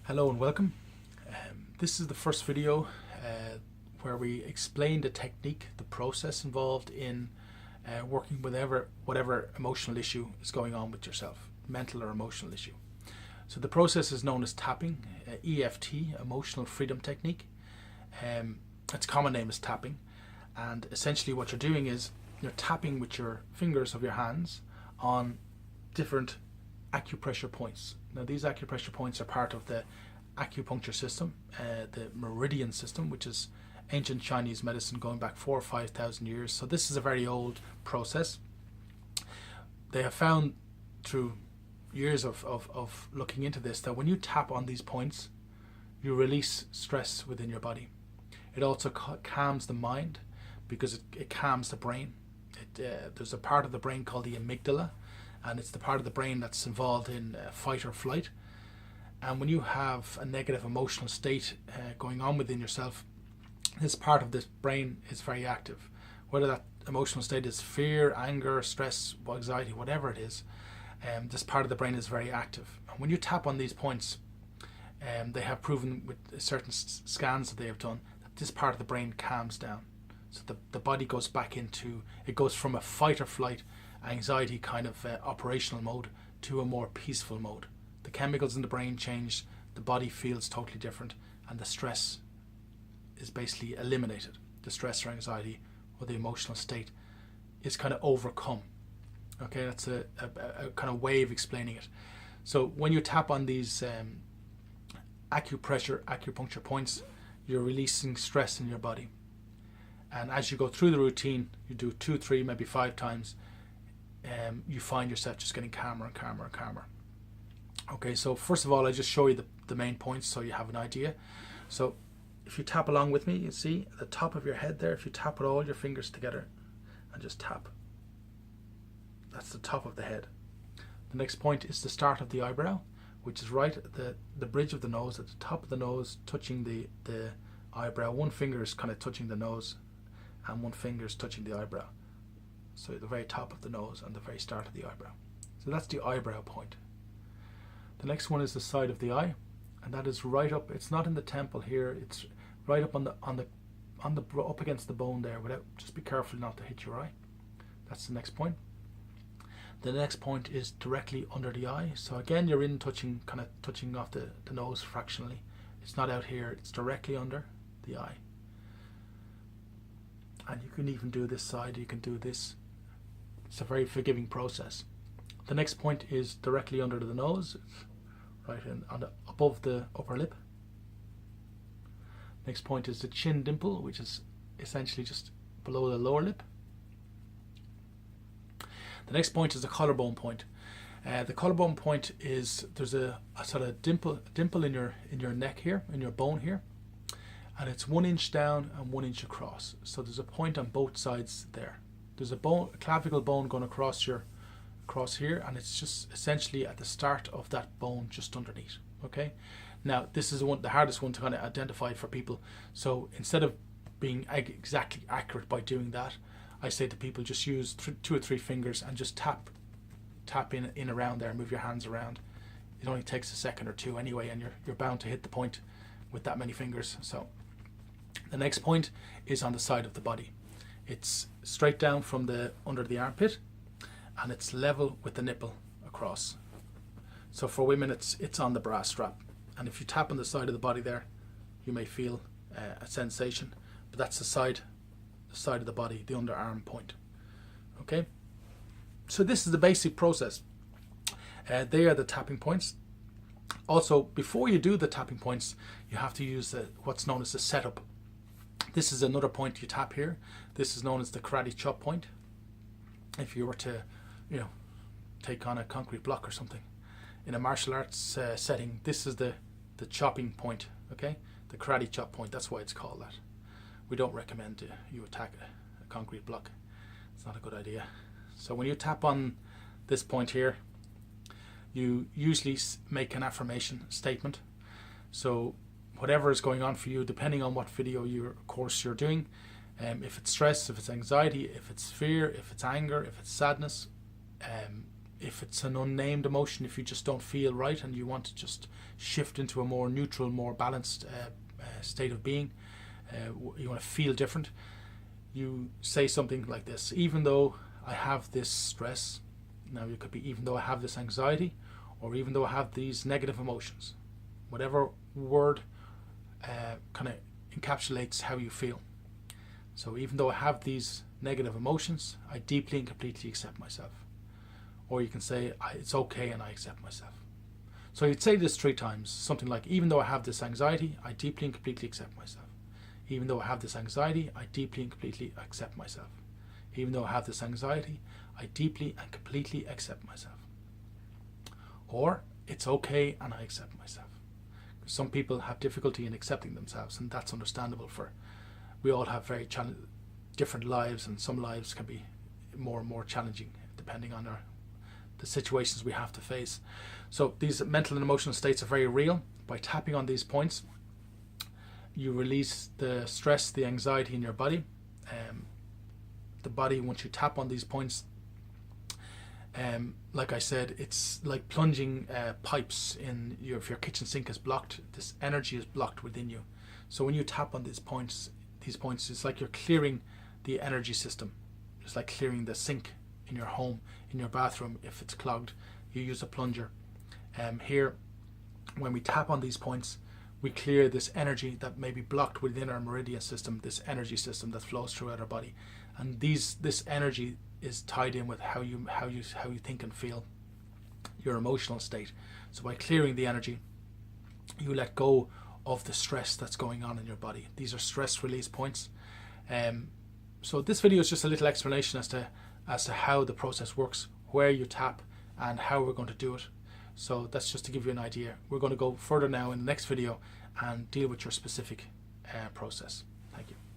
Hello and welcome. This is the first video where we explain the technique, the process involved in working with whatever emotional issue is going on with yourself, mental or emotional issue. So the process is known as tapping, EFT, Emotional Freedom Technique. Its common name is tapping, and essentially what you're doing is you're tapping with your fingers of your hands on different acupressure points. Now these acupressure points are part of the acupuncture system, the meridian system, which is ancient Chinese medicine going back 4,000 or 5,000 years. So this is a very old process. They have found through years of looking into this that when you tap on these points, you release stress within your body. It also calms the mind because it calms the brain. There's a part of the brain called the amygdala, and it's the part of the brain that's involved in fight or flight. And when you have a negative emotional state going on within yourself, this part of this brain is very active. Whether that emotional state is fear, anger, stress, anxiety, whatever it is, this part of the brain is very active. And when you tap on these points, they have proven with certain scans that they have done that this part of the brain calms down. So the body goes back into, it goes from a fight or flight, anxiety kind of operational mode to a more peaceful mode. The chemicals in the brain change, the body feels totally different, and the stress is basically eliminated. The stress or anxiety or the emotional state is kind of overcome. Okay, that's a kind of way of explaining it. So when you tap on these acupuncture points, you're releasing stress in your body. And as you go through the routine, you do 2, 3, maybe 5 times, you find yourself just getting calmer and calmer and calmer. Okay, so first of all, I just show you the main points so you have an idea. So if you tap along with me, you see at the top of your head there, if you tap with all your fingers together and just tap, that's the top of the head. The next point is the start of the eyebrow, which is right at the bridge of the nose, at the top of the nose, touching the eyebrow. One finger is kind of touching the nose and one finger is touching the eyebrow. So at the very top of the nose and the very start of the eyebrow. So that's the eyebrow point. The next one is the side of the eye, and that is right up. It's not in the temple here. It's right up on the up against the bone there. Just be careful not to hit your eye. That's the next point. The next point is directly under the eye. So again, you're kind of touching off the nose fractionally. It's not out here. It's directly under the eye. And you can even do this side. You can do this. It's a very forgiving process. The next point is directly under the nose. It's right above the upper lip. Next point is the chin dimple, which is essentially just below the lower lip. The next point is the collarbone point. The collarbone point is there's a sort of dimple in your neck here, in your bone here, and it's 1 inch down and 1 inch across. So there's a point on both sides there. There's a clavicle bone going across here, and it's just essentially at the start of that bone just underneath. Okay, now this is the hardest one to kind of identify for people. So instead of being exactly accurate by doing that, I say to people just use 2 or 3 fingers and just tap in around there. Move your hands around. It only takes a second or 2 anyway, and you're bound to hit the point with that many fingers. So the next point is on the side of the body. It's straight down from under the armpit, and it's level with the nipple across. So for women, it's on the bra strap, and if you tap on the side of the body there, you may feel a sensation, but that's the side of the body, the underarm point. Okay, so this is the basic process. They are the tapping points. Also, before you do the tapping points, you have to use what's known as the setup. This is another point you tap here. This is known as the karate chop point. If you were to take on a concrete block or something in a martial arts setting, this is the chopping point. Okay, the karate chop point. That's why it's called that. We don't recommend you attack a concrete block. It's not a good idea. So when you tap on this point here, you usually make an affirmation statement. So whatever is going on for you, depending on what course you're doing, if it's stress, if it's anxiety, if it's fear, if it's anger, if it's sadness, if it's an unnamed emotion, if you just don't feel right and you want to just shift into a more neutral, more balanced state of being, you want to feel different, you say something like this: even though I have this stress, now it could be even though I have this anxiety, or even though I have these negative emotions, whatever word kind of encapsulates how you feel. So even though I have these negative emotions, I deeply and completely accept myself. Or you can say, it's okay and I accept myself. So you'd say this 3 times, something like, even though I have this anxiety, I deeply and completely accept myself. Even though I have this anxiety, I deeply and completely accept myself. Even though I have this anxiety, I deeply and completely accept myself. Or, it's okay and I accept myself. Some people have difficulty in accepting themselves, and that's understandable. We all have very different lives, and some lives can be more and more challenging depending on the situations we have to face. So these mental and emotional states are very real. By tapping on these points, you release the stress, the anxiety in your body. The body, once you tap on these points, like I said, it's like plunging pipes in if your kitchen sink is blocked, this energy is blocked within you. So when you tap on these points, it's like you're clearing the energy system. It's like clearing the sink in your home, in your bathroom. If it's clogged, you use a plunger. Here, when we tap on these points, we clear this energy that may be blocked within our meridian system, this energy system that flows throughout our body. And this energy is tied in with how you think and feel, your emotional state. So by clearing the energy, you let go of the stress that's going on in your body. These are stress release points. So this video is just a little explanation as to how the process works, where you tap, and how we're going to do it. So that's just to give you an idea. We're going to go further now in the next video and deal with your specific process. Thank you.